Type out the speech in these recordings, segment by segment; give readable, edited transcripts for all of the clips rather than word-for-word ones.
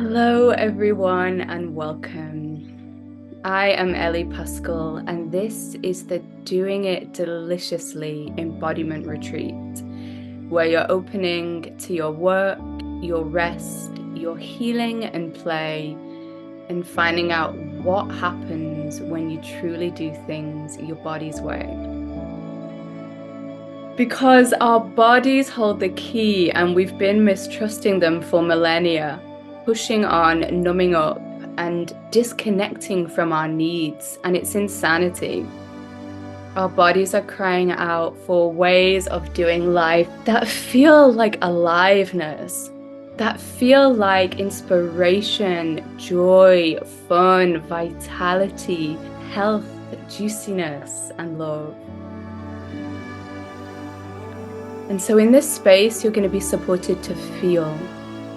Hello, everyone, and welcome. I am Ellie Pascal, and this is the Doing It Deliciously Embodiment Retreat, where you're opening to your work, your rest, your healing and play, and finding out what happens when you truly do things your body's way. Because our bodies hold the key, and we've been mistrusting them for millennia, pushing on, numbing up, and disconnecting from our needs, and it's insanity. Our bodies are crying out for ways of doing life that feel like aliveness, that feel like inspiration, joy, fun, vitality, health, juiciness, and love. And so in this space, you're going to be supported to feel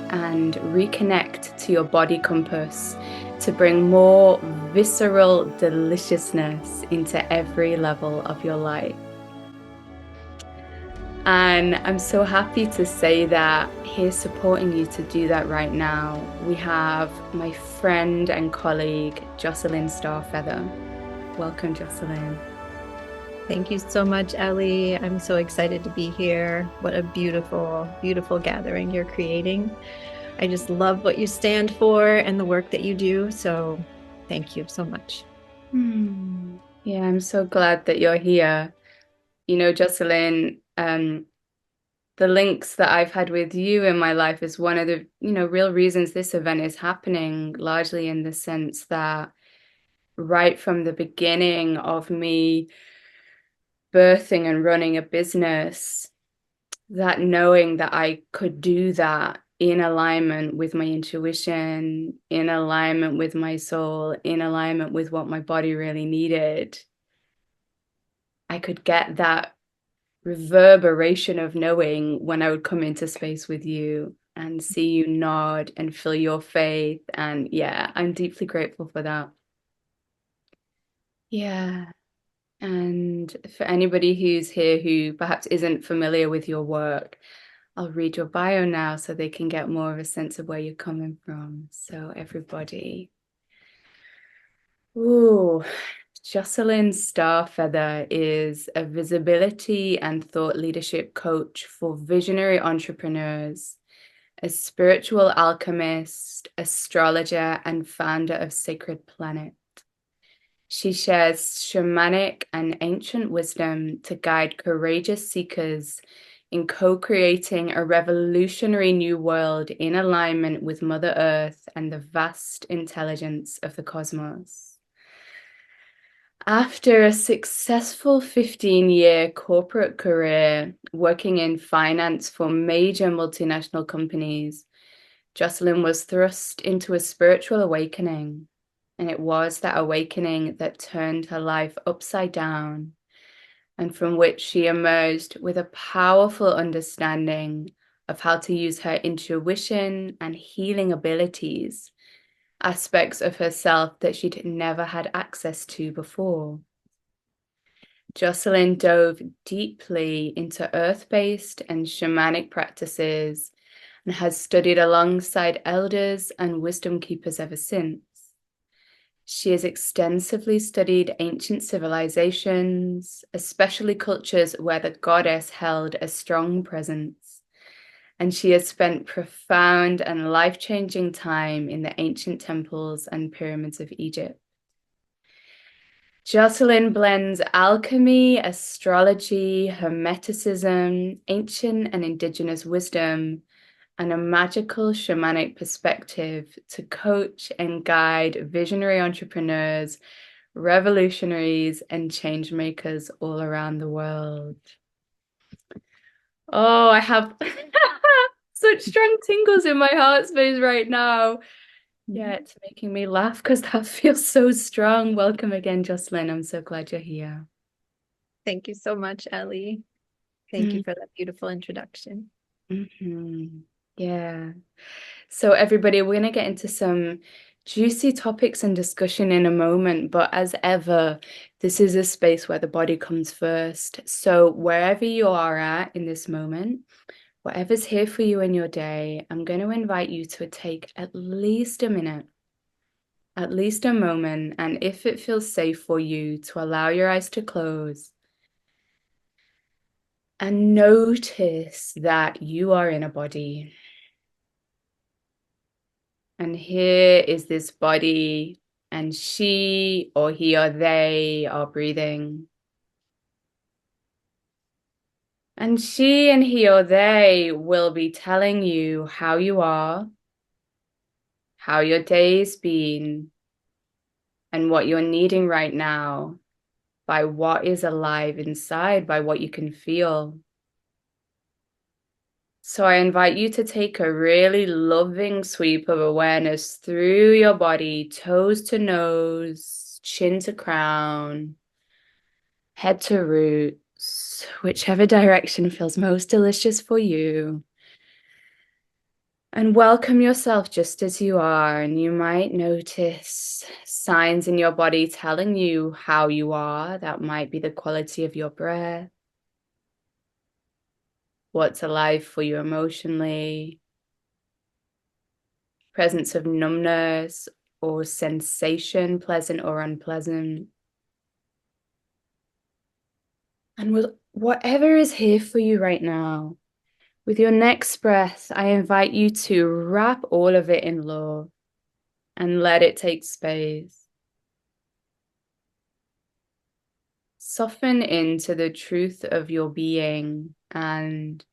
and reconnect to your body compass to bring more visceral deliciousness into every level of your life. And I'm so happy to say that here supporting you to do that right now, we have my friend and colleague, Jocelyn Starfeather. Welcome, Jocelyn. Thank you so much, Ellie. I'm so excited to be here. What a beautiful, beautiful gathering you're creating. I just love what you stand for and the work that you do. So thank you so much. Yeah, I'm so glad that you're here. You know, Jocelyn, the links that I've had with you in my life is one of the, real reasons this event is happening, largely in the sense that right from the beginning of me birthing and running a business, that knowing that I could do that in alignment with my intuition, in alignment with my soul, in alignment with what my body really needed, I could get that reverberation of knowing when I would come into space with you and see you nod and feel your faith. And yeah, I'm deeply grateful for that. Yeah. And for anybody who's here who perhaps isn't familiar with your work, I'll read your bio now so they can get more of a sense of where you're coming from. So everybody. Ooh, Jocelyn Starfeather is a visibility and thought leadership coach for visionary entrepreneurs, a spiritual alchemist, astrologer, and founder of Sacred Planet. She shares shamanic and ancient wisdom to guide courageous seekers in co-creating a revolutionary new world in alignment with Mother Earth and the vast intelligence of the cosmos. After a successful 15-year corporate career working in finance for major multinational companies, Jocelyn was thrust into a spiritual awakening. And it was that awakening that turned her life upside down, and from which she emerged with a powerful understanding of how to use her intuition and healing abilities, aspects of herself that she'd never had access to before. Jocelyn dove deeply into earth-based and shamanic practices and has studied alongside elders and wisdom keepers ever since. She has extensively studied ancient civilizations, especially cultures where the goddess held a strong presence, and she has spent profound and life-changing time in the ancient temples and pyramids of Egypt. Jocelyn blends alchemy, astrology, hermeticism, ancient and indigenous wisdom, and a magical shamanic perspective to coach and guide visionary entrepreneurs, revolutionaries, and change makers all around the world. Oh, I have such strong tingles in my heart space right now. Yeah, it's making me laugh because that feels so strong. Welcome again, Jocelyn. I'm so glad you're here. Thank you so much, Ellie. Thank you for that beautiful introduction. Yeah. So everybody, we're going to get into some juicy topics and discussion in a moment, but as ever, this is a space where the body comes first. So wherever you are at in this moment, Whatever's here for you in your day, I'm going to invite you to take at least a minute, at least a moment, and if it feels safe for you, to allow your eyes to close and notice that you are in a body. And here is this body, and she or he or they are breathing. And she and he or they will be telling you how you are, how your day's been, and what you're needing right now by what is alive inside, by what you can feel. So I invite you to take a really loving sweep of awareness through your body, toes to nose, chin to crown, head to roots, whichever direction feels most delicious for you. And welcome yourself just as you are. And you might notice signs in your body telling you how you are. That might be the quality of your breath, what's alive for you emotionally, presence of numbness or sensation, pleasant or unpleasant. And with whatever is here for you right now, with your next breath, I invite you to wrap all of it in love and let it take space. Soften into the truth of your being. And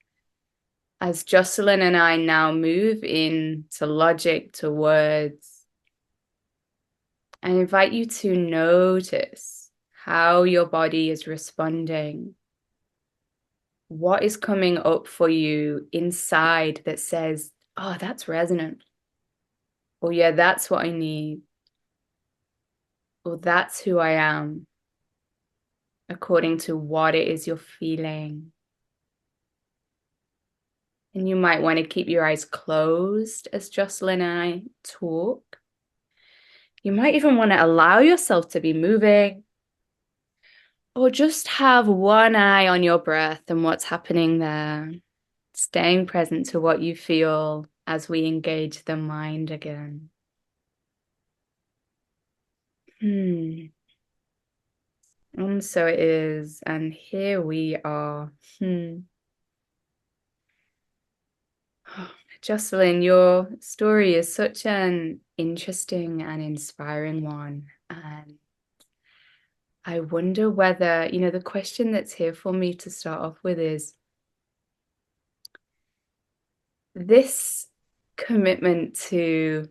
as Jocelyn and I now move into logic, to words, I invite you to notice how your body is responding. What is coming up for you inside that says, oh, that's resonant. Or yeah, that's what I need. Or that's who I am, according to what it is you're feeling. And you might want to keep your eyes closed as Jocelyn and I talk. You might even want to allow yourself to be moving, or just have one eye on your breath and what's happening there, staying present to what you feel as we engage the mind again. And so it is, and here we are. Jocelyn, your story is such an interesting and inspiring one. And I wonder whether, the question that's here for me to start off with is this commitment to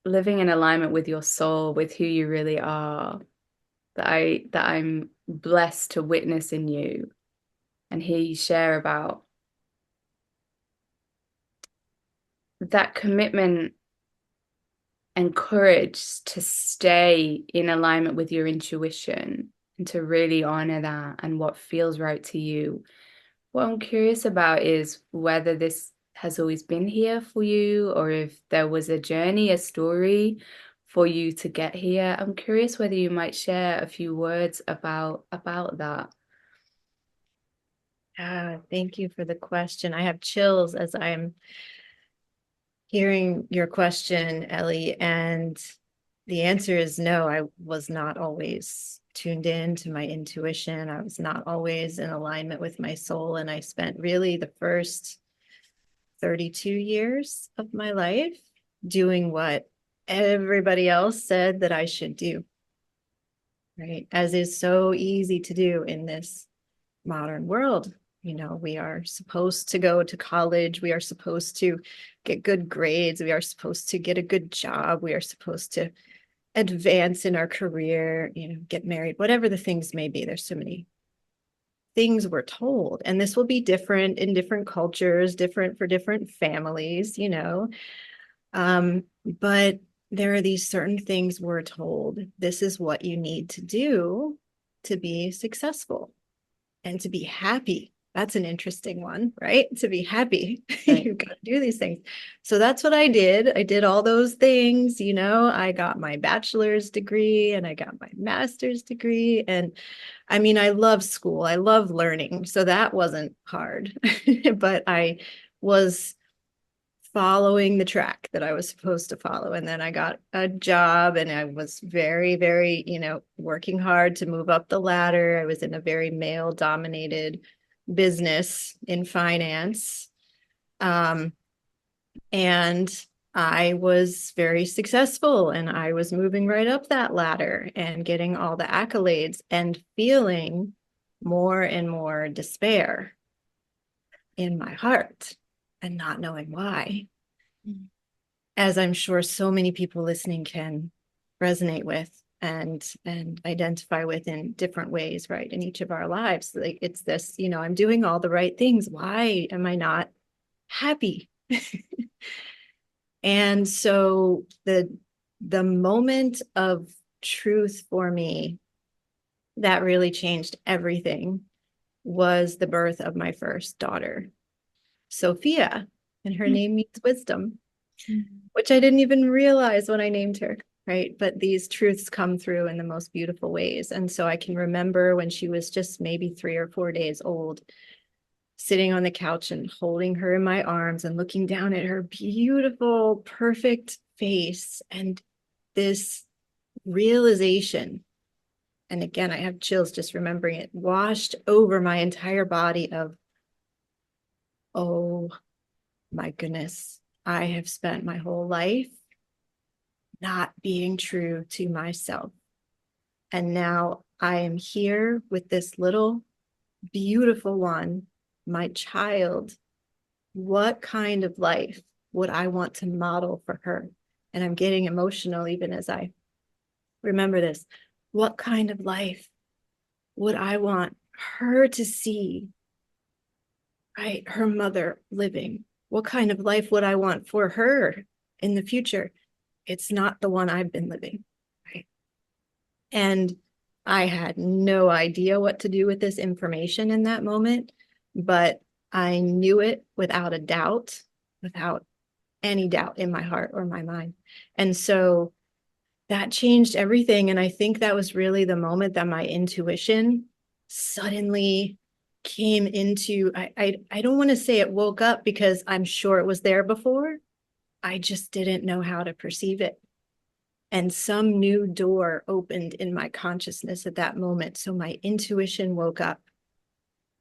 living in alignment with your soul, with who you really are, that I'm blessed to witness in you and hear you share about. That commitment and courage to stay in alignment with your intuition and to really honor that and what feels right to you. What I'm curious about is whether this has always been here for you, or if there was a journey, a story for you to get here. I'm curious whether you might share a few words about that. Thank you for the question. I have chills as I'm hearing your question, Ellie, and the answer is no. I was not always tuned in to my intuition. I was not always in alignment with my soul, and I spent really the first 32 years of my life doing what everybody else said that I should do, right? As is so easy to do in this modern world. We are supposed to go to college. We are supposed to get good grades. We are supposed to get a good job. We are supposed to advance in our career, get married, whatever the things may be. There's so many things we're told, and this will be different in different cultures, different for different families, but there are these certain things we're told. This is what you need to do to be successful and to be happy that's an interesting one, right? To be happy, Right. you've got to do these things. So that's what I did. I did all those things, you know, I got my bachelor's degree and I got my master's degree. And I mean, I love school, I love learning. So that wasn't hard, but I was following the track that I was supposed to follow. And then I got a job and I was very, very, you know, working hard to move up the ladder. I was in a very male dominated business in finance. Um, and I was very successful and I was moving right up that ladder and getting all the accolades and feeling more and more despair in my heart and not knowing why, as I'm sure so many people listening can resonate with and identify with in different ways, right? In each of our lives. Like it's this, you know, I'm doing all the right things. Why am I not happy? And so the moment of truth for me that really changed everything was the birth of my first daughter, Sophia, and her name means wisdom, which I didn't even realize when I named her, right? But these truths come through in the most beautiful ways. And so I can remember when she was just maybe 3 or 4 days old, sitting on the couch and holding her in my arms and looking down at her beautiful, perfect face. And this realization, and again, I have chills just remembering it, washed over my entire body of, oh my goodness, I have spent my whole life not being true to myself. And now I am here with this little beautiful one, my child. What kind of life would I want to model for her? And I'm getting emotional even as I remember this. What kind of life would I want her to see, right? Her mother living. What kind of life would I want for her in the future? It's not the one I've been living, right? And I had no idea what to do with this information in that moment, but I knew it without a doubt, without any doubt in my heart or my mind. And so that changed everything. And I think that was really the moment that my intuition suddenly came into, I don't want to say it woke up because I'm sure it was there before. I just didn't know how to perceive it. And some new door opened in my consciousness at that moment. So my intuition woke up.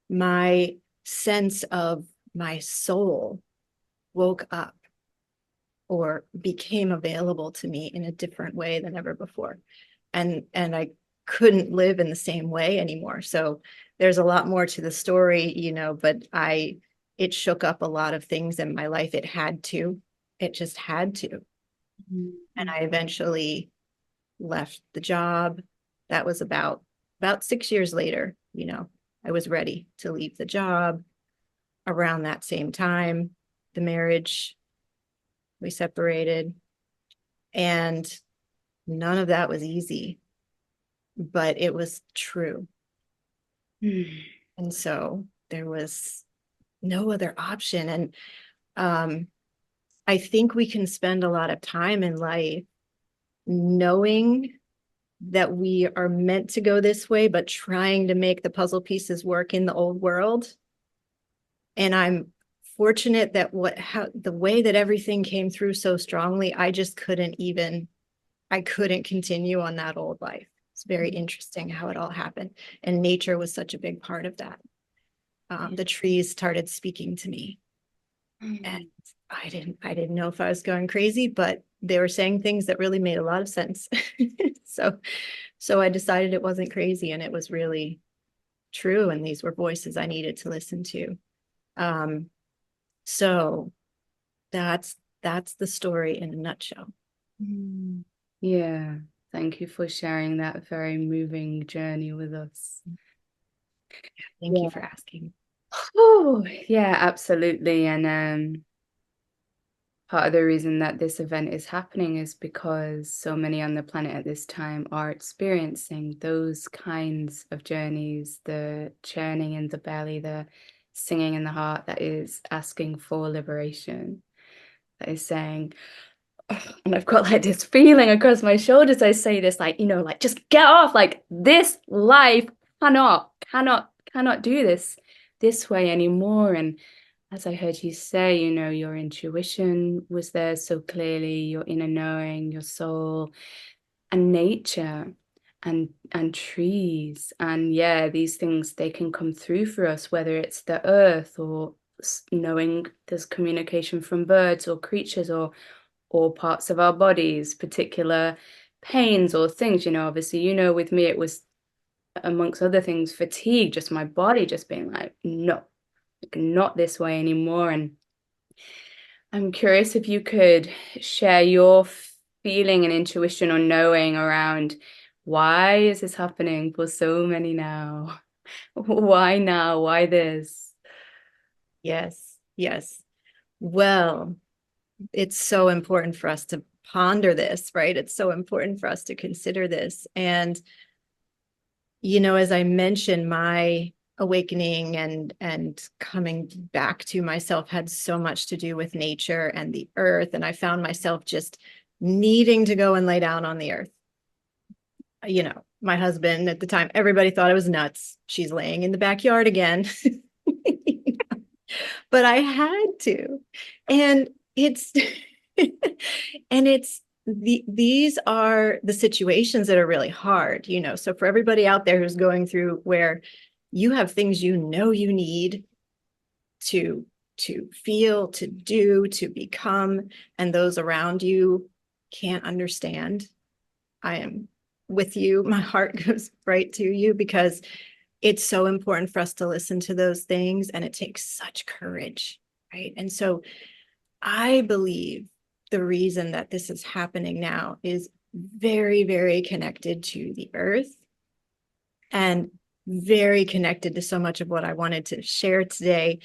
My sense of my soul woke up or became available to me in a different way than ever before. And I couldn't live in the same way anymore. So there's a lot more to the story, you know, but it shook up a lot of things in my life. It had to. It just had to. And I eventually left the job. That was about 6 years later, you know, I was ready to leave the job. Around that same time, the marriage, we separated, and none of that was easy, but it was true. And so there was no other option. And I think we can spend a lot of time in life knowing that we are meant to go this way, but trying to make the puzzle pieces work in the old world. And I'm fortunate that the way that everything came through so strongly, I just I couldn't continue on that old life. It's very interesting how it all happened. And nature was such a big part of that. The trees started speaking to me. And I didn't know if I was going crazy, but they were saying things that really made a lot of sense. So I decided it wasn't crazy and it was really true. And these were voices I needed to listen to. So that's the story in a nutshell. Yeah, thank you for sharing that very moving journey with us. Thank you Yeah. for asking. Oh, yeah, absolutely. And part of the reason that this event is happening is because so many on the planet at this time are experiencing those kinds of journeys, the churning in the belly, the singing in the heart that is asking for liberation, that is saying, and I've got like this feeling across my shoulders. I say this, like, like just get off. Like this life cannot do this way anymore. And as I heard you say, your intuition was there so clearly, your inner knowing, your soul, and nature, and trees, and yeah, these things, they can come through for us, whether it's the earth, or knowing there's communication from birds or creatures, or parts of our bodies, particular pains or things. Obviously, with me it was, amongst other things, fatigue, just my body just being like, no, like, not this way anymore. And I'm curious if you could share your feeling and intuition or knowing around, why is this happening for so many now? Why now? Why this? Yes, yes. Well, it's so important for us to ponder this, right? It's so important for us to consider this. And, as I mentioned, my awakening and coming back to myself had so much to do with nature and the earth. And I found myself just needing to go and lay down on the earth. My husband at the time, everybody thought I was nuts. She's laying in the backyard again. But I had to. And it's these are the situations that are really hard, so for everybody out there who's going through where you have things you need to feel, to do, to become, and those around you can't understand, I am with you. My heart goes right to you, because it's so important for us to listen to those things, and it takes such courage, right? And so I believe the reason that this is happening now is very, very connected to the earth, and very connected to so much of what I wanted to share today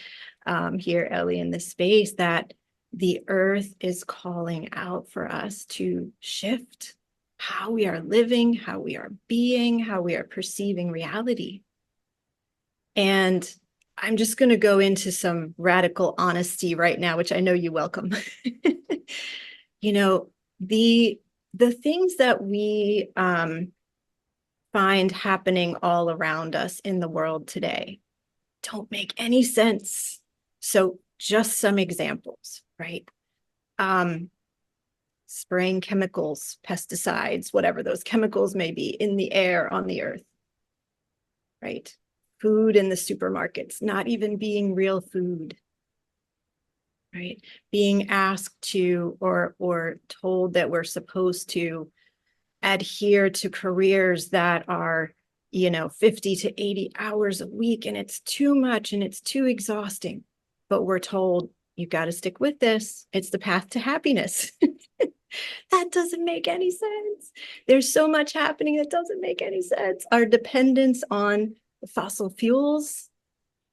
here, Ellie, in this space, that the earth is calling out for us to shift how we are living, how we are being, how we are perceiving reality. And I'm just going to go into some radical honesty right now, which I know you welcome. The things that we find happening all around us in the world today don't make any sense. So just some examples, right? Spraying chemicals, pesticides, whatever those chemicals may be, in the air, on the earth, right? Food in the supermarkets not even being real food, right? Being asked to, or told that we're supposed to adhere to careers that are 50 to 80 hours a week, and it's too much and it's too exhausting, but we're told you got to stick with this, it's the path to happiness. That doesn't make any sense. There's so much happening that doesn't make any sense. Our dependence on the fossil fuels,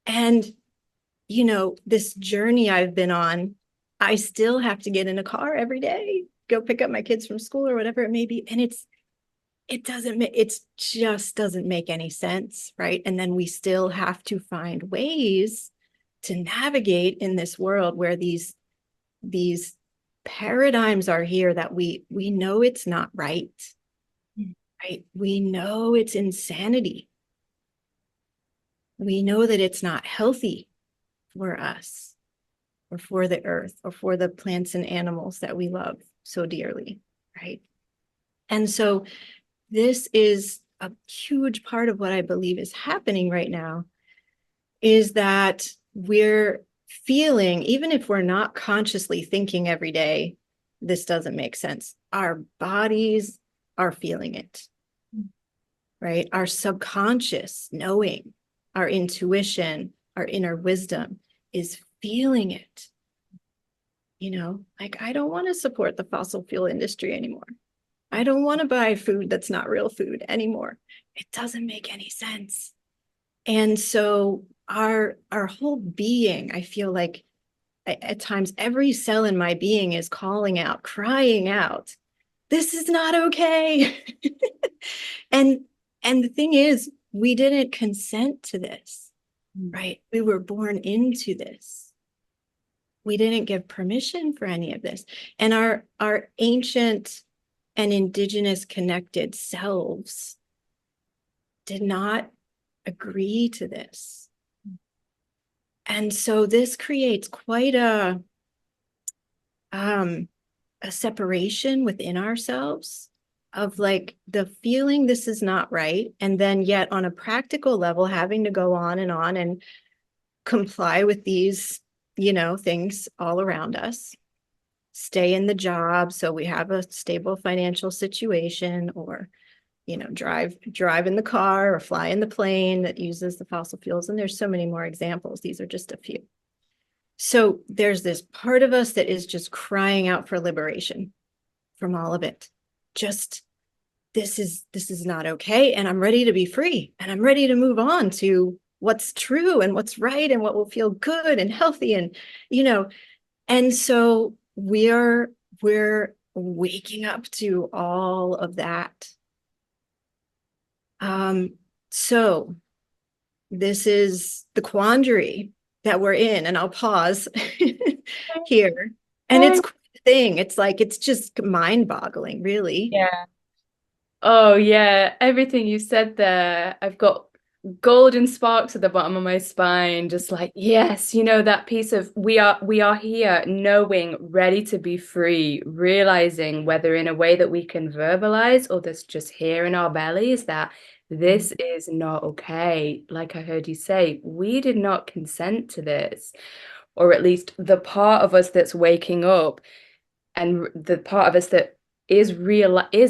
and this journey I've been on, I still have to get in a car every day, go pick up my kids from school or whatever it may be, and it just doesn't make any sense, right? And then we still have to find ways to navigate in this world where these paradigms are here that we know it's not right, right? We know it's insanity. We know that it's not healthy for us, or for the earth, or for the plants and animals that we love so dearly, right? And so this is a huge part of what I believe is happening right now, is that we're feeling, even if we're not consciously thinking every day, this doesn't make sense. Our bodies are feeling it, right? Our subconscious knowing, our intuition, our inner wisdom is feeling it. Like, I don't want to support the fossil fuel industry anymore. I don't want to buy food that's not real food anymore. It doesn't make any sense. And so our whole being, I feel like at times every cell in my being is calling out, crying out, this is not okay. and the thing is, we didn't consent to this. right? We were born into this. We didn't give permission for any of this. And our ancient and indigenous connected selves did not agree to this. And so this creates quite a separation within ourselves of like the feeling this is not right. And then yet on a practical level, having to go on and comply with these, things all around us, stay in the job so we have a stable financial situation, or drive in the car or fly in the plane that uses the fossil fuels. And there's so many more examples. These are just a few. So there's this part of us that is just crying out for liberation from all of it. Just this is not okay, and I'm ready to be free, and I'm ready to move on to what's true and what's right and what will feel good and healthy, and and so we're waking up to all of that. So this is the quandary that we're in, and I'll pause here. And it's quite a thing. It's like, it's just mind-boggling, really. Yeah. Oh yeah, everything you said there. I've got golden sparks at the bottom of my spine, just like, yes, that piece of we are here, knowing, ready to be free, realizing whether in a way that we can verbalize or that's just here in our bellies that this is not okay. Like I heard you say, we did not consent to this, or at least the part of us that's waking up and the part of us that is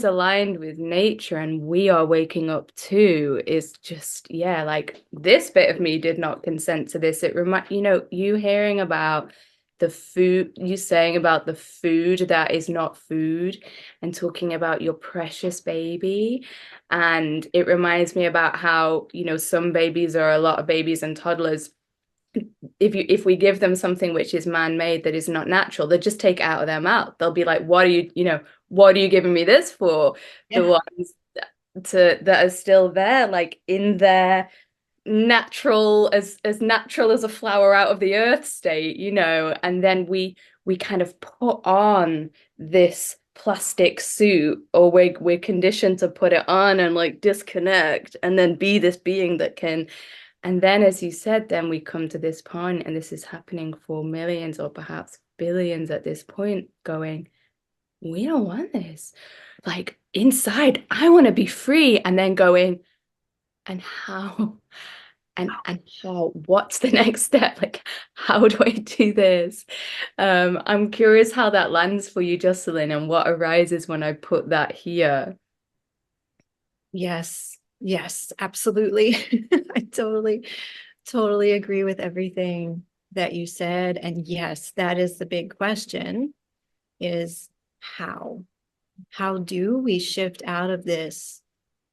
aligned with nature and we are waking up too is just, yeah, like this bit of me did not consent to this. It you hearing about the food, you saying about the food that is not food, and talking about your precious baby. And it reminds me about how, some babies, or a lot of babies and toddlers, if we give them something which is man-made that is not natural, they just take it out of their mouth. They'll be like, what are you giving me this for? The Yeah. ones that are still there, like in their natural as a flower out of the earth state, and then we kind of put on this plastic suit, or we're conditioned to put it on and like disconnect and then be this being that can. And then, as you said, then we come to this point, and this is happening for millions or perhaps billions at this point, going, we don't want this. Like inside, I want to be free. And then going, and how? And how? What's the next step? Like, how do I do this? I'm curious how that lands for you, Jocelyn, and what arises when I put that here. Yes. Yes, absolutely. I totally agree with everything that you said. And yes, that is the big question, is how? How do we shift out of this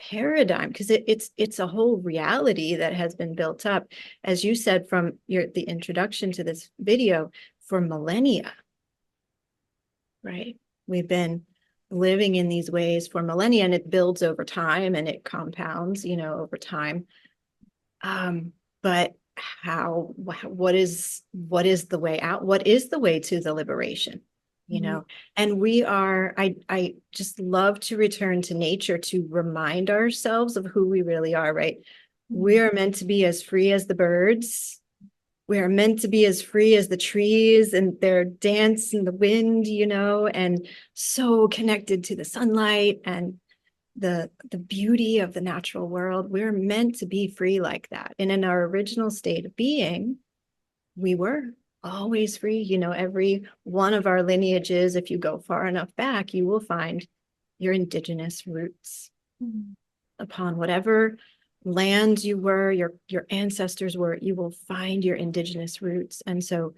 paradigm? Because it's a whole reality that has been built up, as you said, from the introduction to this video, for millennia, right? We've been living in these ways for millennia, and it builds over time and it compounds, over time. But what is the way out? What is the way to the liberation? And I just love to return to nature to remind ourselves of who we really are, right? We are meant to be as free as the birds. We are meant to be as free as the trees and their dance in the wind, and so connected to the sunlight and the beauty of the natural world. We're meant to be free like that. And in our original state of being, we were always free. Every one of our lineages, if you go far enough back, you will find your indigenous roots. Upon whatever land you were, your ancestors were, you will find your indigenous roots. And so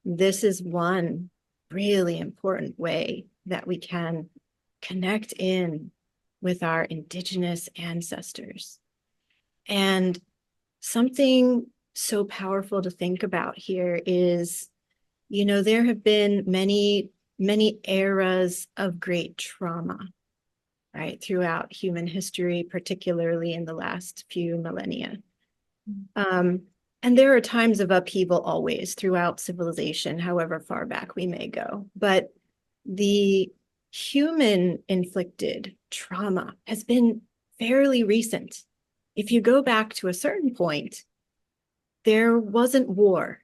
this is one really important way that we can connect in with our indigenous ancestors. And something so powerful to think about here is, there have been many eras of great trauma, right, throughout human history, particularly in the last few millennia. And there are times of upheaval always throughout civilization, however far back we may go. But the human inflicted trauma has been fairly recent. If you go back to a certain point, there wasn't war,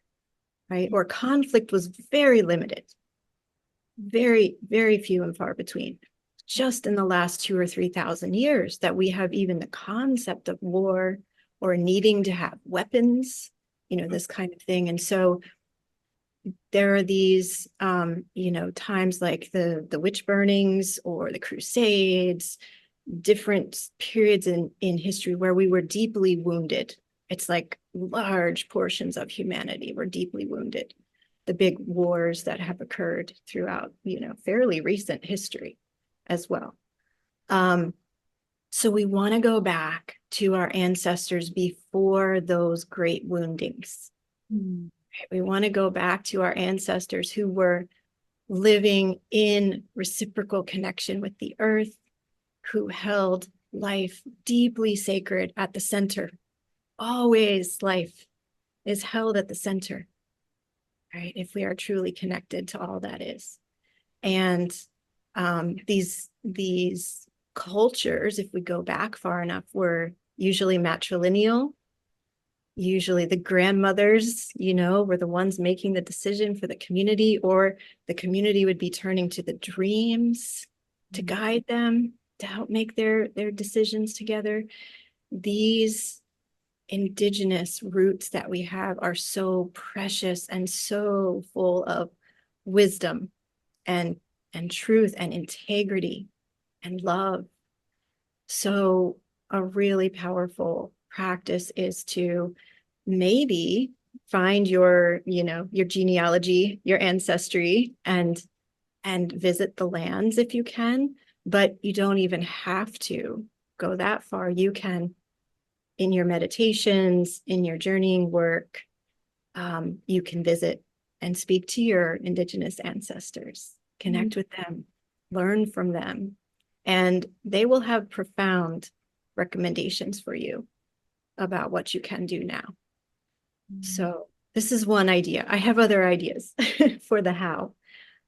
right? Or conflict was very limited, very, very few and far between. Just in the last 2 or 3,000 years that we have even the concept of war or needing to have weapons, this kind of thing. And so there are these, times like the witch burnings or the Crusades, different periods in history where we were deeply wounded. It's like large portions of humanity were deeply wounded. The big wars that have occurred throughout, fairly recent history as well. So we want to go back to our ancestors before those great woundings. Mm. We want to go back to our ancestors who were living in reciprocal connection with the earth, who held life deeply sacred at the center. Always life is held at the center, right? If we are truly connected to all that is. And these cultures, if we go back far enough, were usually matrilineal. Usually the grandmothers, were the ones making the decision for the community, or the community would be turning to the dreams to guide them, to help make their decisions together. These indigenous roots that we have are so precious and so full of wisdom and truth and integrity and love. So a really powerful practice is to maybe find your genealogy, your ancestry, and visit the lands if you can, but you don't even have to go that far. You can, in your meditations, in your journeying work, you can visit and speak to your indigenous ancestors, connect with them, learn from them, and they will have profound recommendations for you about what you can do now. So this is one idea. I have other ideas for the how,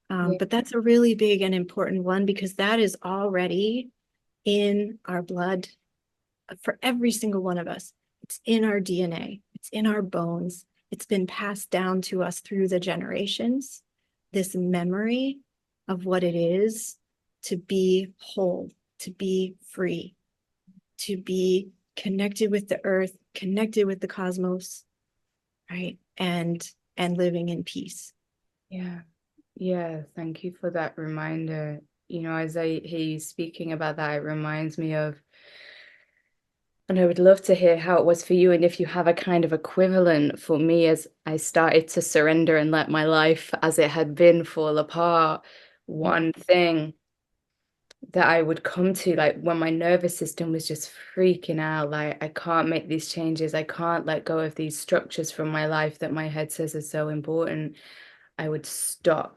but that's a really big and important one because that is already in our blood for every single one of us. It's in our DNA. It's in our bones. It's been passed down to us through the generations, this memory of what it is to be whole, to be free, to be connected with the earth, connected with the cosmos, right? And living in peace. Yeah. Yeah. Thank you for that reminder. As I hear you speaking about that, it reminds me of, and I would love to hear how it was for you and if you have a kind of equivalent for me as I started to surrender and let my life as it had been fall apart. One thing that I would come to, like when my nervous system was just freaking out, like I can't make these changes, I can't let go of these structures from my life that my head says are so important, I would stop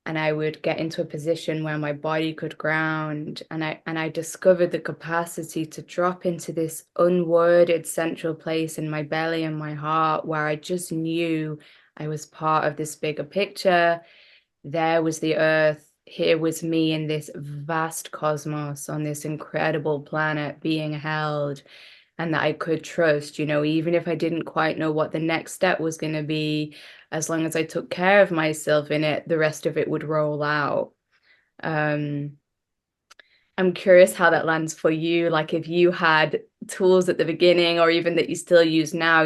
and I would get into a position where my body could ground, and I discovered the capacity to drop into this unworded central place in my belly and my heart where I just knew I was part of this bigger picture. There was the earth. Here was me in this vast cosmos on this incredible planet being held, and that I could trust, even if I didn't quite know what the next step was going to be, as long as I took care of myself in it, the rest of it would roll out. Um, I'm curious how that lands for you. Like if you had tools at the beginning or even that you still use now,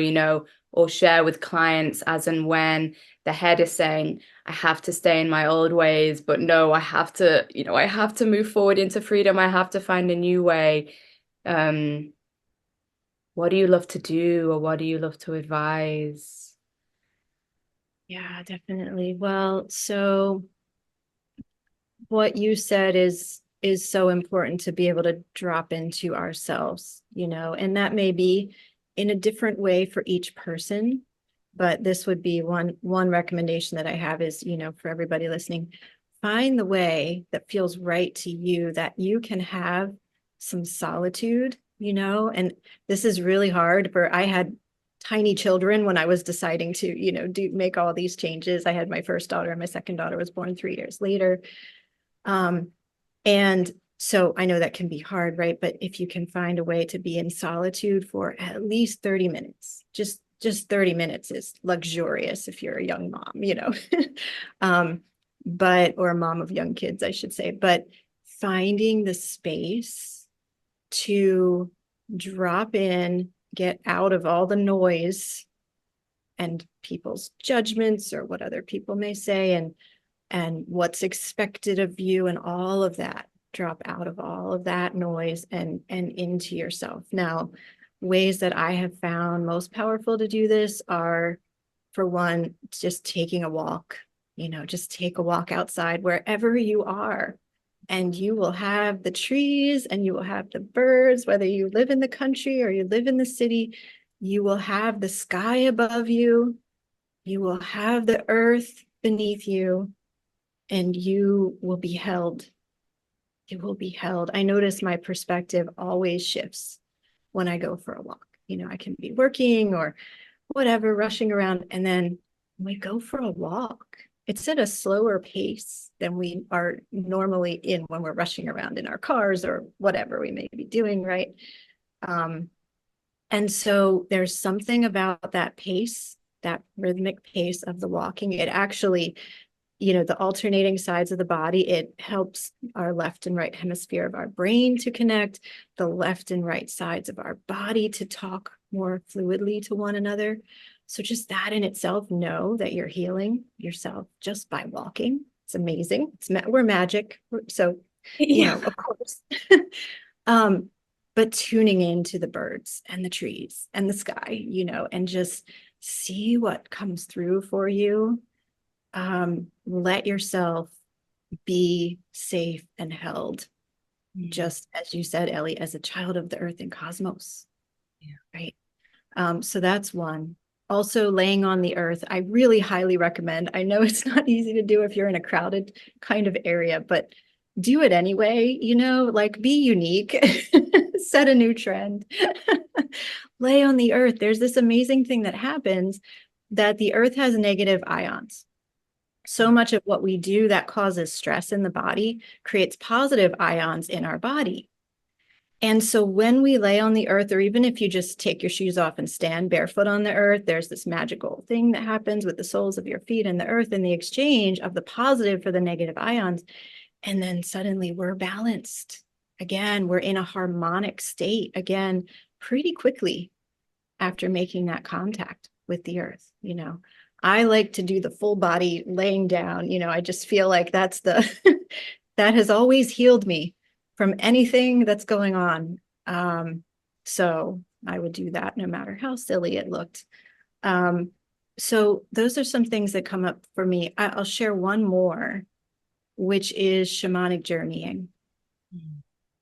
or share with clients as and when the head is saying, I have to stay in my old ways, but no, I have to move forward into freedom. I have to find a new way. Um, what do you love to do or what do you love to advise? Yeah, definitely. Well, so what you said is so important to be able to drop into ourselves, and that may be in a different way for each person, but this would be one recommendation that I have is, for everybody listening, find the way that feels right to you, that you can have some solitude, and this is really hard. I had tiny children when I was deciding to, make all these changes. I had my first daughter, and my second daughter was born 3 years later. And so I know that can be hard, right? But if you can find a way to be in solitude for at least 30 minutes, just 30 minutes is luxurious if you're a young mom, or a mom of young kids, I should say. But finding the space to drop in, get out of all the noise and people's judgments or what other people may say, and what's expected of you, and all of that, drop out of all of that noise and into yourself. Now, ways that I have found most powerful to do this are, for one, just taking a walk. Just take a walk outside wherever you are, and you will have the trees and you will have the birds, whether you live in the country or you live in the city. You will have the sky above you, you will have the earth beneath you, and you will be held. You will be held. I notice my perspective always shifts when I go for a walk. I can be working or whatever, rushing around, and then when we go for a walk, it's at a slower pace than we are normally in when we're rushing around in our cars or whatever we may be doing, right? And so there's something about that pace, that rhythmic pace of the walking. It actually, the alternating sides of the body, it helps our left and right hemisphere of our brain to connect, the left and right sides of our body to talk more fluidly to one another. So just that in itself, know that you're healing yourself just by walking. It's amazing. We're magic. So, Yeah. of course. But tuning into the birds and the trees and the sky, and just see what comes through for you. Let yourself be safe and held, just as you said, Ellie, as a child of the earth and cosmos. Yeah. Right. So that's one. Also, laying on the earth, I really highly recommend. I know it's not easy to do if you're in a crowded kind of area, but do it anyway, like, be unique, set a new trend. Lay on the earth. There's this amazing thing that happens, that the earth has negative ions. So much of what we do that causes stress in the body creates positive ions in our body. And so when we lay on the earth, or even if you just take your shoes off and stand barefoot on the earth, there's this magical thing that happens with the soles of your feet and the earth, and the exchange of the positive for the negative ions. And then suddenly we're balanced. Again, we're in a harmonic state again, pretty quickly after making that contact with the earth. I like to do the full body laying down. I just feel like that's that has always healed me from anything that's going on. So I would do that no matter how silly it looked. So those are some things that come up for me. I'll share one more, which is shamanic journeying.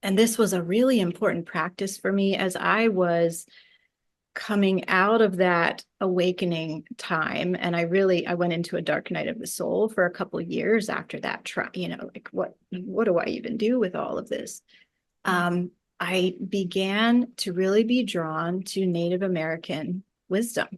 And this was a really important practice for me as I was coming out of that awakening time. And I went into a dark night of the soul for a couple of years after that. Like, what do I even do with all of this? I began to really be drawn to Native American wisdom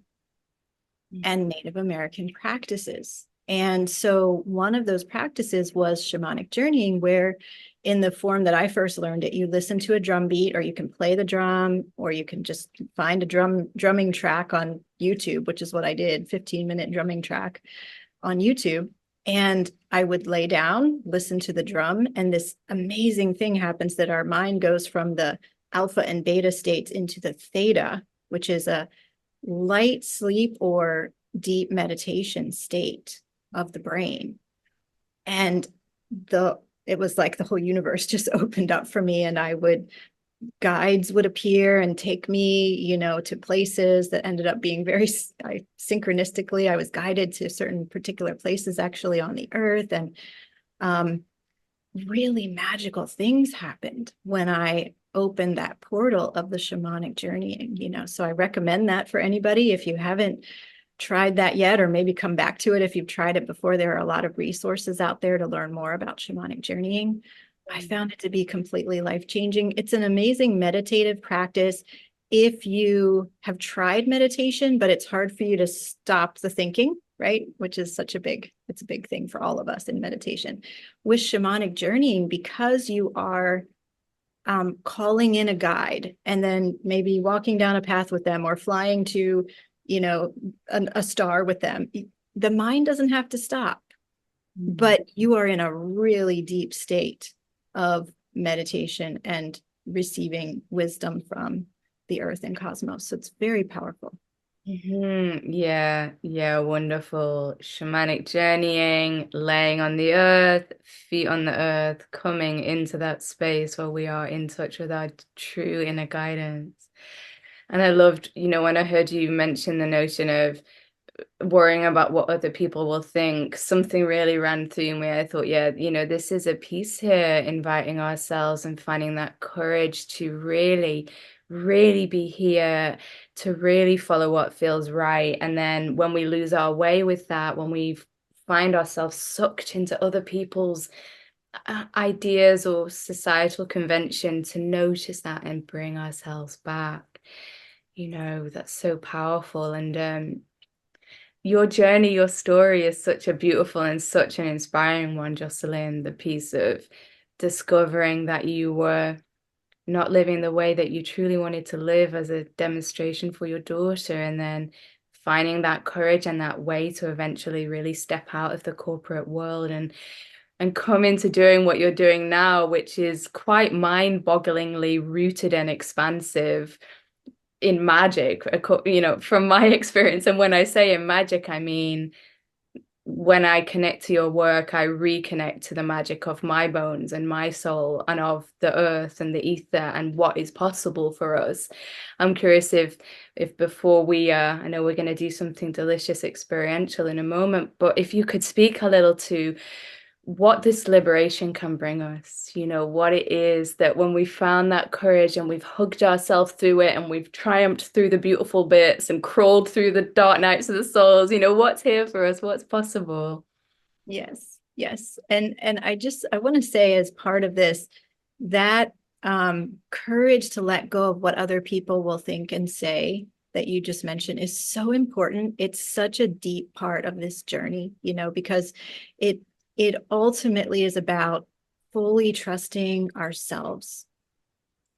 and Native American practices. And so one of those practices was shamanic journeying, where in the form that I first learned it, you listen to a drum beat, or you can play the drum, or you can just find a drumming track on YouTube, which is what I did, 15-minute drumming track on YouTube. And I would lay down, listen to the drum, and this amazing thing happens, that our mind goes from the alpha and beta states into the theta, which is a light sleep or deep meditation state of the brain. And it was like the whole universe just opened up for me, and guides would appear and take me, to places that ended up being very synchronistically. I was guided to certain particular places actually on the earth, and really magical things happened when I opened that portal of the shamanic journeying, So I recommend that for anybody. If you haven't tried that yet, or maybe come back to it if you've tried it before, there are a lot of resources out there to learn more about shamanic journeying. I found it to be completely life-changing. It's an amazing meditative practice. if you have tried meditation, but it's hard for you to stop the thinking, right? Which is it's a big thing for all of us in meditation. With shamanic journeying, because you are calling in a guide and then maybe walking down a path with them or flying to, a star with them, the mind doesn't have to stop, Mm. but you are in a really deep state of meditation and receiving wisdom from the earth and cosmos. So it's very powerful. Yeah, yeah, wonderful. Shamanic journeying, laying on the earth, feet on the earth, coming into that space where we are in touch with our true inner guidance. And I loved, when I heard you mention the notion of worrying about what other people will think, something really ran through me. I thought, yeah, this is a piece here, inviting ourselves and finding that courage to really, really be here, to really follow what feels right. And then when we lose our way with that, when we find ourselves sucked into other people's ideas or societal convention, to notice that and bring ourselves back. That's so powerful. And your journey, your story is such a beautiful and such an inspiring one, Jocelyn. The piece of discovering that you were not living the way that you truly wanted to live as a demonstration for your daughter, and then finding that courage and that way to eventually really step out of the corporate world and come into doing what you're doing now, which is quite mind-bogglingly rooted and expansive in magic, from my experience. And when I say in magic, I mean, when I connect to your work, I reconnect to the magic of my bones and my soul and of the earth and the ether and what is possible for us. I'm curious if before I know we're going to do something delicious experiential in a moment, but if you could speak a little to what this liberation can bring us, what it is that when we found that courage and we've hugged ourselves through it and we've triumphed through the beautiful bits and crawled through the dark nights of the souls, what's here for us, what's possible. Yes, yes. And I want to say, as part of this, that courage to let go of what other people will think and say that you just mentioned is so important. It's such a deep part of this journey, because it ultimately is about fully trusting ourselves,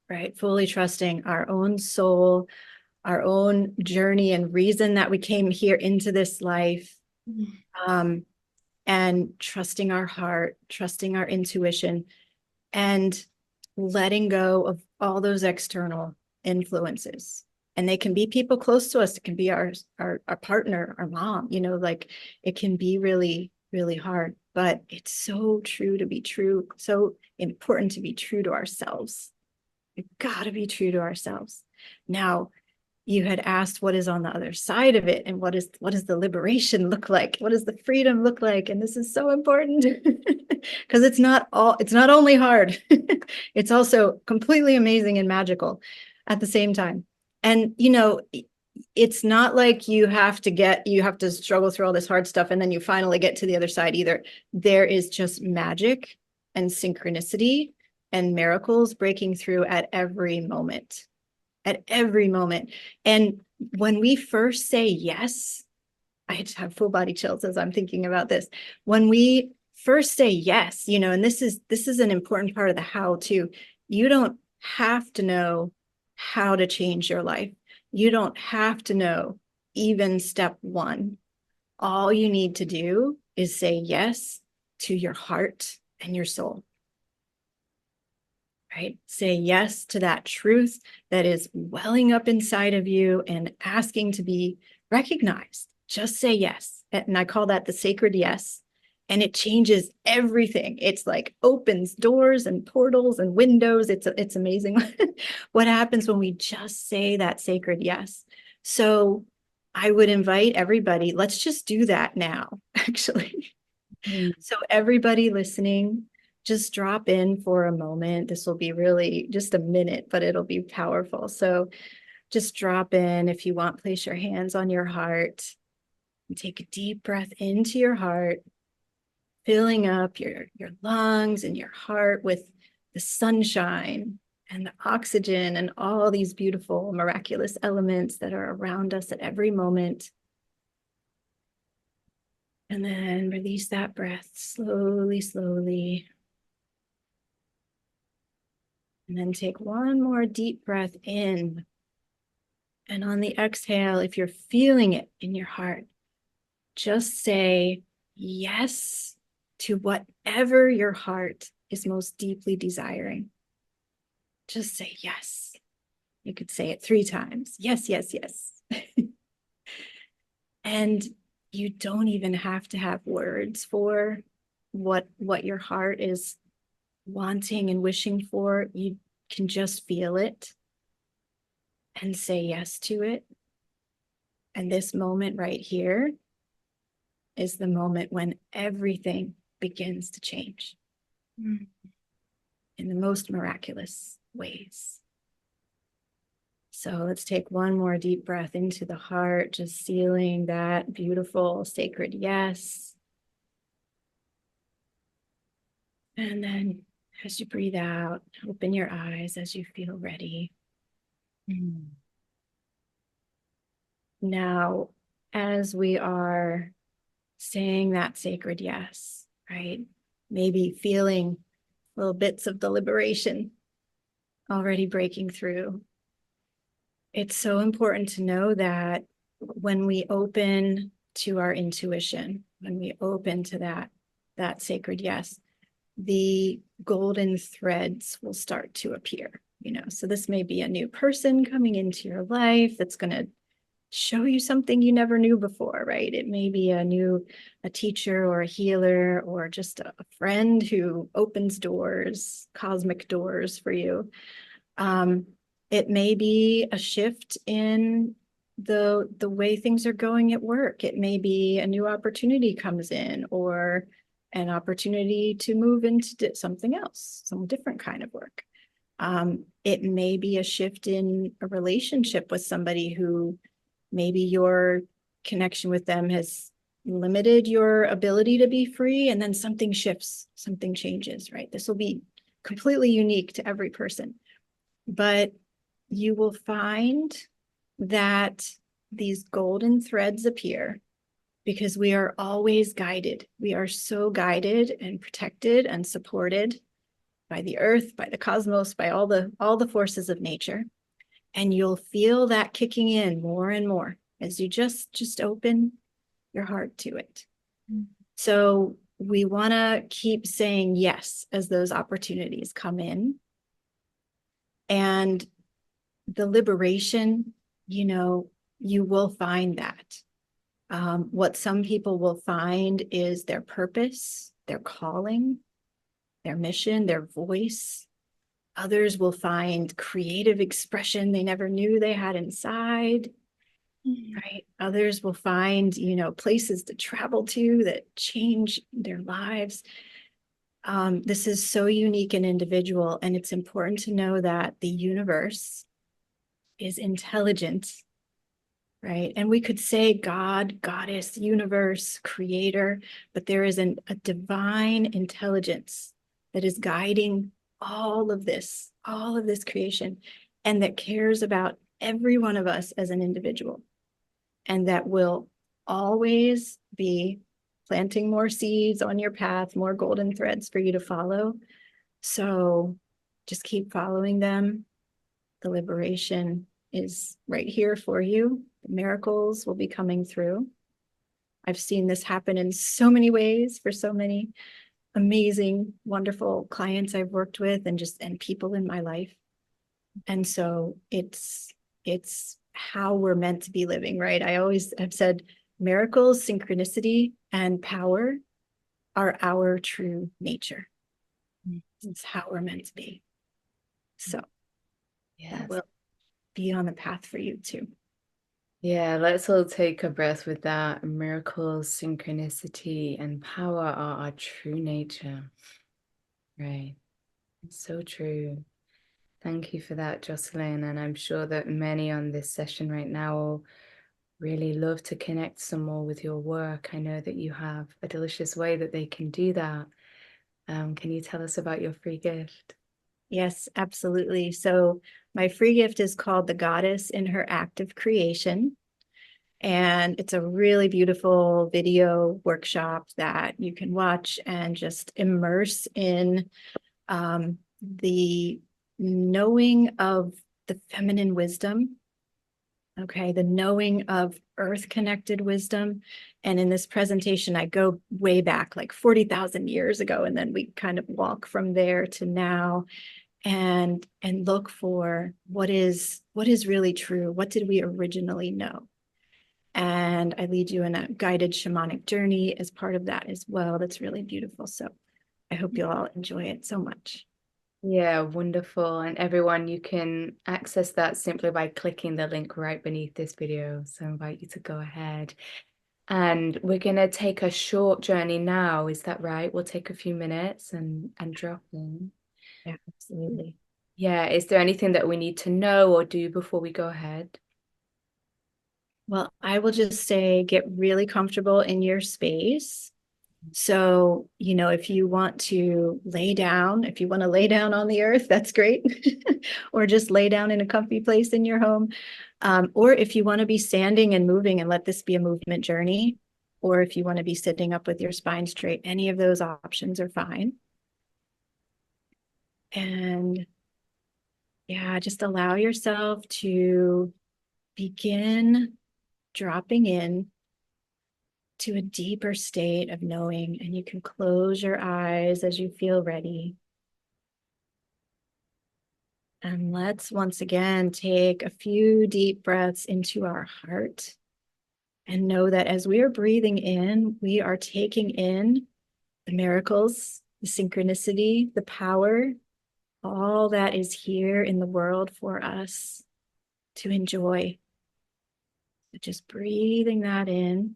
right? Fully trusting our own soul, our own journey and reason that we came here into this life. Um, and trusting our heart, trusting our intuition, and letting go of all those external influences. And they can be people close to us. It can be our partner, our mom, like it can be really, really hard, but it's so true to be true. So important to be true to ourselves. We've got to be true to ourselves. Now, you had asked what is on the other side of it, and what does the liberation look like? What does the freedom look like? And this is so important because it's not only hard, it's also completely amazing and magical at the same time. And it's not like you have to struggle through all this hard stuff and then you finally get to the other side either. There is just magic and synchronicity and miracles breaking through at every moment. At every moment. And when we first say yes, I just have full body chills as I'm thinking about this. When we first say yes, and this is an important part of the how too. You don't have to know how to change your life. You don't have to know even step one. All you need to do is say yes to your heart and your soul. Right? Say yes to that truth that is welling up inside of you and asking to be recognized. Just say yes. And I call that the sacred yes. And it changes everything. It's like opens doors and portals and windows. It's amazing what happens when we just say that sacred yes. So I would invite everybody, let's just do that now, actually. Mm. So everybody listening, just drop in for a moment. This will be really just a minute, but it'll be powerful. So just drop in. If you want, place your hands on your heart and take a deep breath into your heart, filling up your lungs and your heart with the sunshine and the oxygen and all these beautiful, miraculous elements that are around us at every moment. And then release that breath slowly, slowly. And then take one more deep breath in. And on the exhale, if you're feeling it in your heart, just say yes to whatever your heart is most deeply desiring. Just say yes. You could say it 3 times. Yes, yes, yes. And you don't even have to have words for what your heart is wanting and wishing for. You can just feel it and say yes to it. And this moment right here is the moment when everything begins to change in the most miraculous ways. So let's take one more deep breath into the heart, just sealing that beautiful sacred yes. And then as you breathe out, open your eyes as you feel ready. Now, as we are saying that sacred yes, right? Maybe feeling little bits of the liberation already breaking through. It's so important to know that when we open to our intuition, when we open to that sacred yes, the golden threads will start to appear, So this may be a new person coming into your life that's going to show you something you never knew before, right? It may be a teacher or a healer or just a friend who opens doors, cosmic doors for you. It may be a shift in the way things are going at work. It may be a new opportunity comes in, or an opportunity to move into something else, some different kind of work. It may be a shift in a relationship with somebody who maybe your connection with them has limited your ability to be free, and then something shifts, something changes, right? This will be completely unique to every person. But you will find that these golden threads appear because we are always guided. We are so guided and protected and supported by the earth, by the cosmos, by all the forces of nature. And you'll feel that kicking in more and more as you just open your heart to it. So we want to keep saying yes as those opportunities come in. And the liberation, you will find that. What some people will find is their purpose, their calling, their mission, their voice. Others will find creative expression they never knew they had inside, right? Others will find, places to travel to that change their lives. This is so unique and individual, and it's important to know that the universe is intelligent, right? And we could say God, goddess, universe, creator, but there is a divine intelligence that is guiding all of this creation, and that cares about every one of us as an individual, and that will always be planting more seeds on your path, more golden threads for you to follow. So just keep following them. The liberation is right here for you. The miracles will be coming through. I've seen this happen in so many ways for so many amazing, wonderful clients I've worked with, and people in my life. And so it's how we're meant to be living, right? I always have said miracles, synchronicity, and power are our true nature. It's how we're meant to be. So that will be on the path for you too. Yeah, let's all take a breath with that. Miracles, synchronicity, and power are our true nature. Right. It's so true. Thank you for that, Jocelyn. And I'm sure that many on this session right now will really love to connect some more with your work. I know that you have a delicious way that they can do that. Can you tell us about your free gift? Yes, absolutely. So my free gift is called The Goddess in Her Act of Creation. And it's a really beautiful video workshop that you can watch and just immerse in the knowing of the feminine wisdom. Okay, the knowing of earth connected wisdom. And in this presentation, I go way back, like 40,000 years ago, and then we kind of walk from there to now and look for what is really true. What did we originally know? And I lead you in a guided shamanic journey as part of that as well. That's really beautiful. So I hope you'll all enjoy it so much. Yeah, wonderful. And everyone, you can access that simply by clicking the link right beneath this video. So I invite you to go ahead. And we're going to take a short journey now. Is that right? We'll take a few minutes and drop in. Yeah, absolutely. Yeah. Is there anything that we need to know or do before we go ahead? Well, I will just say get really comfortable in your space. So, if you want to lay down, if you want to lay down on the earth, that's great. Or just lay down in a comfy place in your home. Or if you want to be standing and moving and let this be a movement journey, or if you want to be sitting up with your spine straight, any of those options are fine. And yeah, just allow yourself to begin dropping in to a deeper state of knowing, and you can close your eyes as you feel ready. And let's once again take a few deep breaths into our heart and know that as we are breathing in, we are taking in the miracles, the synchronicity, the power, all that is here in the world for us to enjoy. So just breathing that in.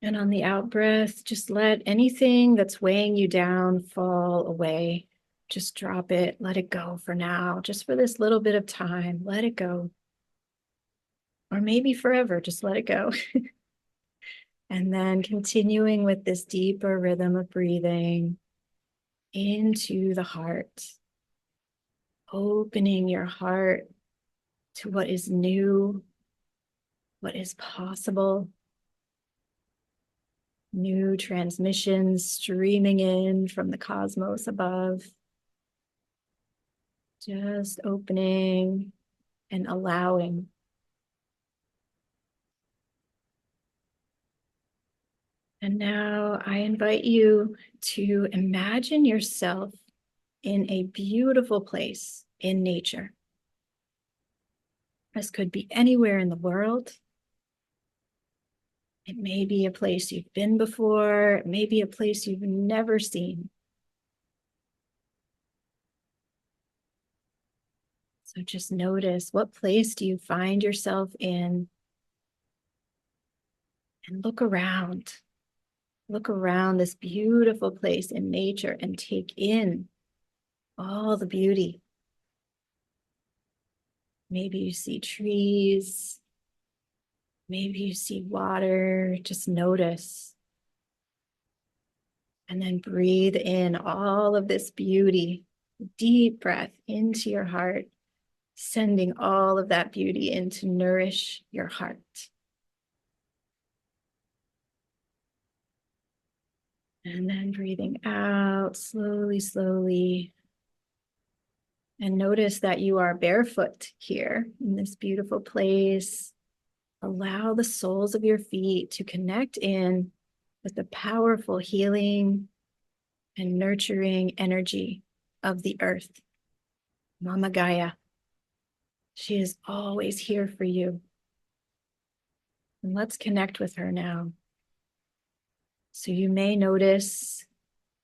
And on the out breath, just let anything that's weighing you down fall away. Just drop it, let it go for now, just for this little bit of time. Let it go. Or maybe forever, just let it go. And then continuing with this deeper rhythm of breathing into the heart, opening your heart to what is new, what is possible, new transmissions streaming in from the cosmos above. Just opening and allowing. And now I invite you to imagine yourself in a beautiful place in nature. This could be anywhere in the world. It may be a place you've been before, it may be a place you've never seen. So just notice, what place do you find yourself in? And look around. Look around this beautiful place in nature and take in all the beauty. Maybe you see trees. Maybe you see water. Just notice. And then breathe in all of this beauty. Deep breath into your heart, sending all of that beauty in to nourish your heart. And then breathing out slowly, slowly. And notice that you are barefoot here in this beautiful place. Allow the soles of your feet to connect in with the powerful healing and nurturing energy of the earth. Mama Gaia, she is always here for you. And let's connect with her now. So you may notice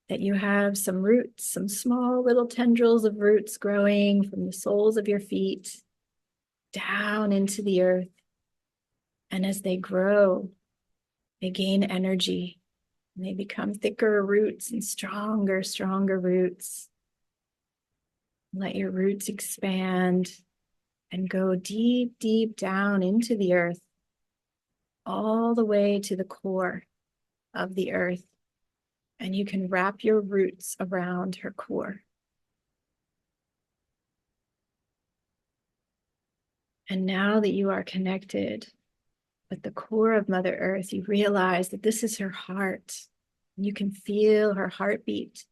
that you have some roots, some small little tendrils of roots growing from the soles of your feet down into the earth. And as they grow, they gain energy and they become thicker roots and stronger, stronger roots. Let your roots expand and go deep, deep down into the earth, all the way to the core of the earth. And you can wrap your roots around her core. And now that you are connected with the core of Mother Earth, you realize that this is her heart. You can feel her heartbeat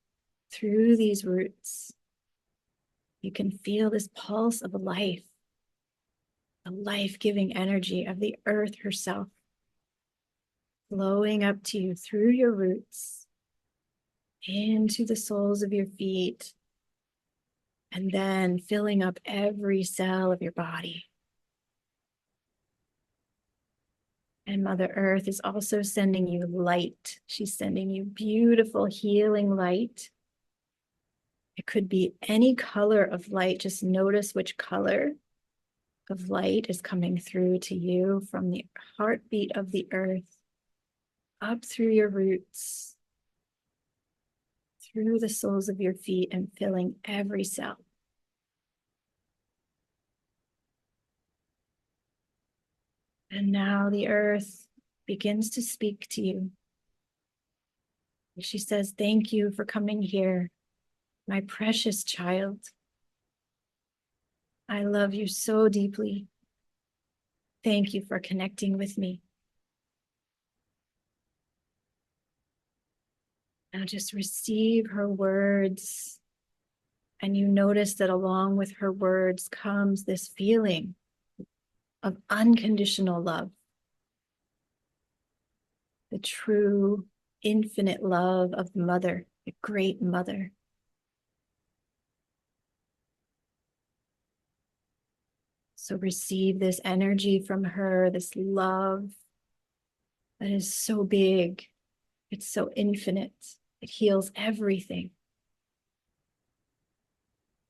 through these roots. You can feel this pulse of life, the life-giving energy of the earth herself, flowing up to you through your roots, into the soles of your feet, and then filling up every cell of your body. And Mother Earth is also sending you light. She's sending you beautiful healing light. It could be any color of light. Just notice which color of light is coming through to you from the heartbeat of the earth, up through your roots, through the soles of your feet, and filling every cell. And now the earth begins to speak to you. She says, "Thank you for coming here, my precious child. I love you so deeply. Thank you for connecting with me." Now just receive her words. And you notice that along with her words comes this feeling of unconditional love, the true infinite love of the mother, the great mother. So receive this energy from her, this love that is so big. It's so infinite. It heals everything.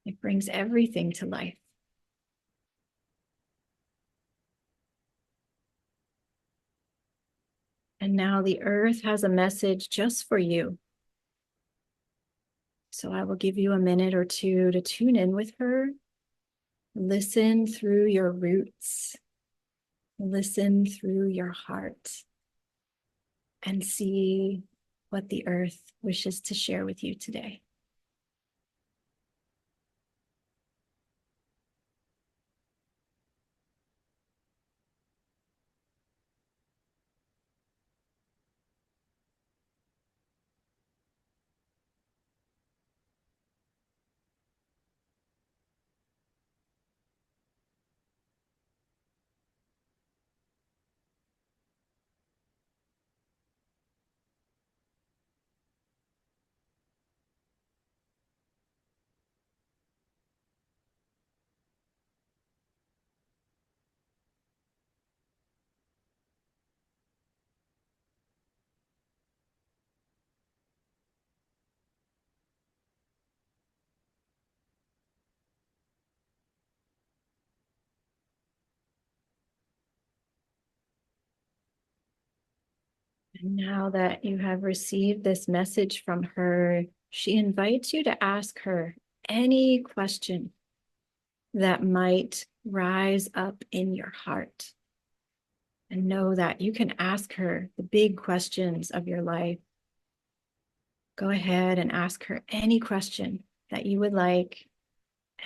It brings everything to life. And now the earth has a message just for you. So I will give you a minute or two to tune in with her. Listen through your roots. Listen through your heart. And see what the earth wishes to share with you today. And now that you have received this message from her, she invites you to ask her any question that might rise up in your heart. And know that you can ask her the big questions of your life. Go ahead and ask her any question that you would like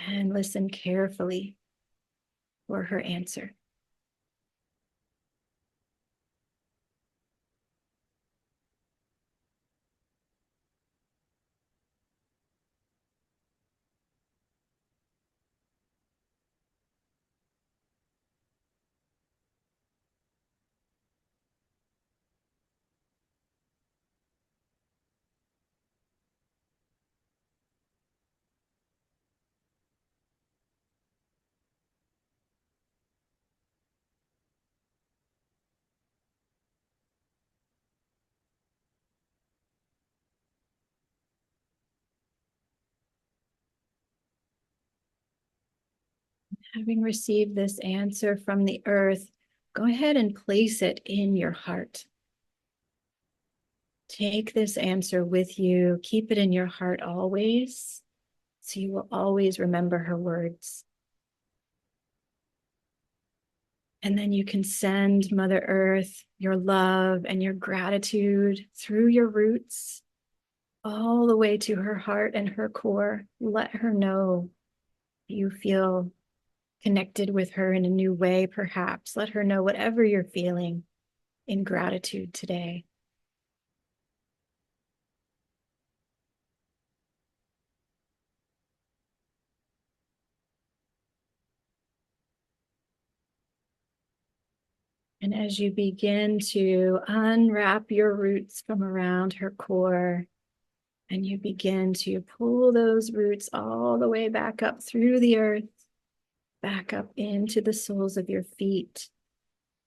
and listen carefully for her answer. Having received this answer from the earth, go ahead and place it in your heart. Take this answer with you. Keep it in your heart always, so you will always remember her words. And then you can send Mother Earth your love and your gratitude through your roots all the way to her heart and her core. Let her know you feel connected with her in a new way, perhaps. Let her know whatever you're feeling in gratitude today. And as you begin to unwrap your roots from around her core, and you begin to pull those roots all the way back up through the earth, back up into the soles of your feet,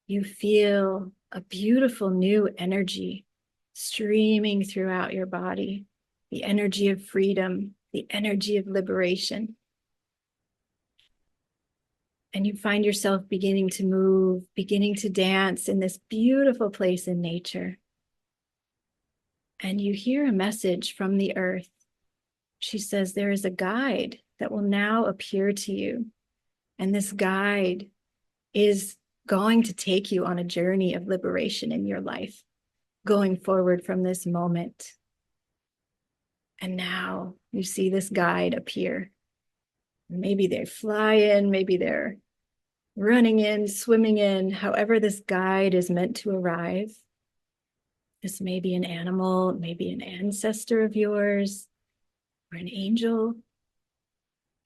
you feel a beautiful new energy streaming throughout your body, the energy of freedom, the energy of liberation. And you find yourself beginning to move, beginning to dance in this beautiful place in nature. And you hear a message from the earth. She says, there is a guide that will now appear to you. And this guide is going to take you on a journey of liberation in your life, going forward from this moment. And now you see this guide appear. Maybe they fly in, maybe they're running in, swimming in, however this guide is meant to arrive. This may be an animal, maybe an ancestor of yours, or an angel.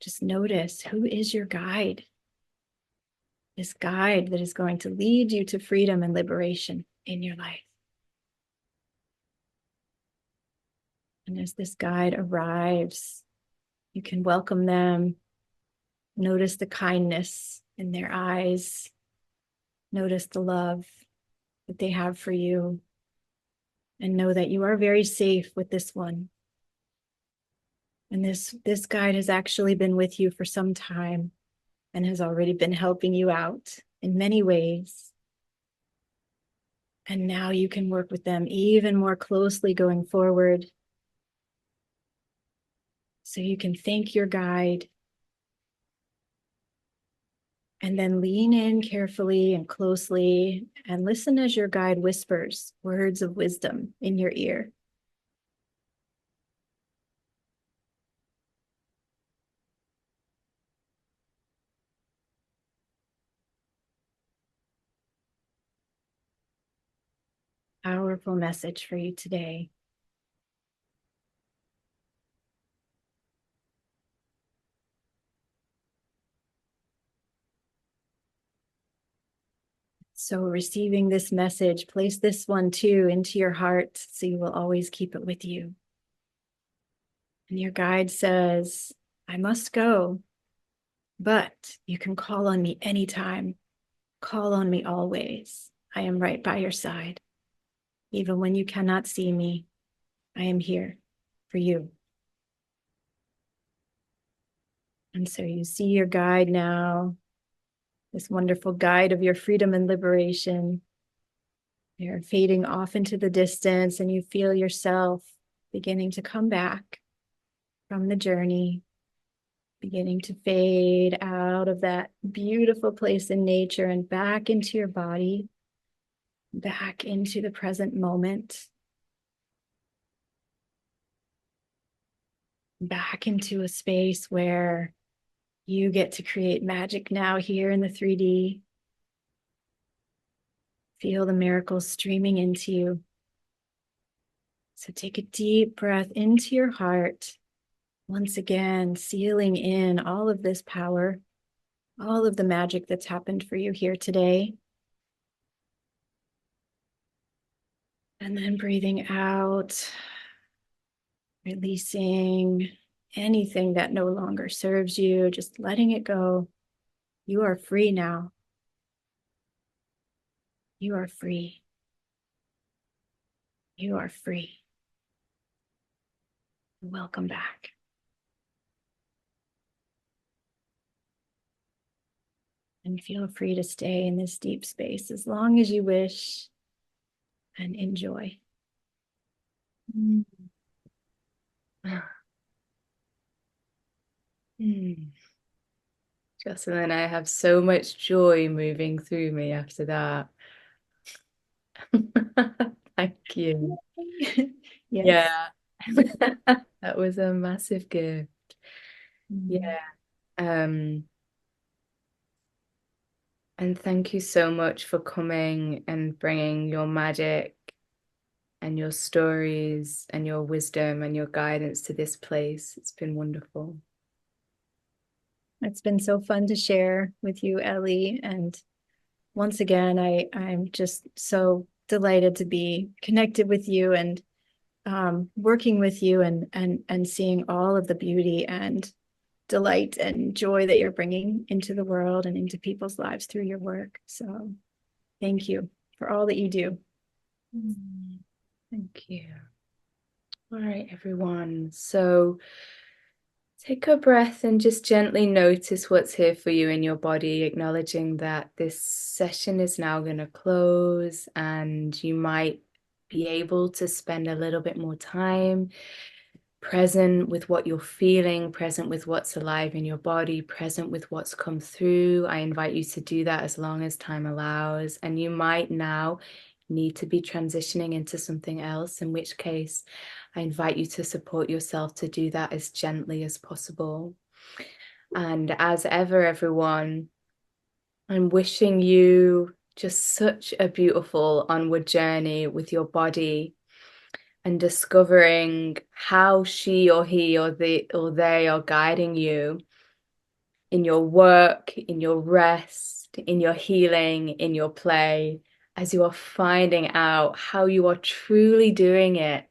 Just notice, who is your guide? This guide that is going to lead you to freedom and liberation in your life. And as this guide arrives, you can welcome them. Notice the kindness in their eyes. Notice the love that they have for you. And know that you are very safe with this one. And this guide has actually been with you for some time and has already been helping you out in many ways. And now you can work with them even more closely going forward. So you can thank your guide and then lean in carefully and closely and listen as your guide whispers words of wisdom in your ear. Powerful message for you today. So receiving this message, place this one too into your heart so you will always keep it with you. And your guide says, I must go, but you can call on me anytime. Call on me always. I am right by your side. Even when you cannot see me, I am here for you. And so you see your guide now, this wonderful guide of your freedom and liberation. You're fading off into the distance and you feel yourself beginning to come back from the journey, beginning to fade out of that beautiful place in nature and back into your body, back into the present moment, back into a space where you get to create magic now here in the 3D. Feel the miracles streaming into you. So take a deep breath into your heart. Once again, sealing in all of this power, all of the magic that's happened for you here today. And then breathing out, releasing anything that no longer serves you, just letting it go. You are free now. You are free. You are free. Welcome back. And feel free to stay in this deep space as long as you wish and enjoy. Mm. Jocelyn, I have so much joy moving through me after that. Thank you. Yes. Yeah. That was a massive gift. Mm. Yeah. Um, and thank you so much for coming and bringing your magic and your stories and your wisdom and your guidance to this place. It's been wonderful. It's been so fun to share with you, Ellie. And once again, I'm just so delighted to be connected with you and working with you and seeing all of the beauty and delight and joy that you're bringing into the world and into people's lives through your work. So thank you for all that you do. Thank you. All right, everyone. So take a breath and just gently notice what's here for you in your body, acknowledging that this session is now going to close and you might be able to spend a little bit more time present with what you're feeling, present with what's alive in your body, present with what's come through. I invite you to do that as long as time allows. And you might now need to be transitioning into something else, in which case I invite you to support yourself to do that as gently as possible. And as ever, everyone, I'm wishing you just such a beautiful onward journey with your body and discovering how she or he or they are guiding you in your work, in your rest, in your healing, in your play, as you are finding out how you are truly doing it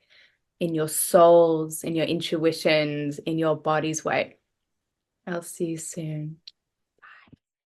in your souls, in your intuitions, in your body's way. I'll see you soon.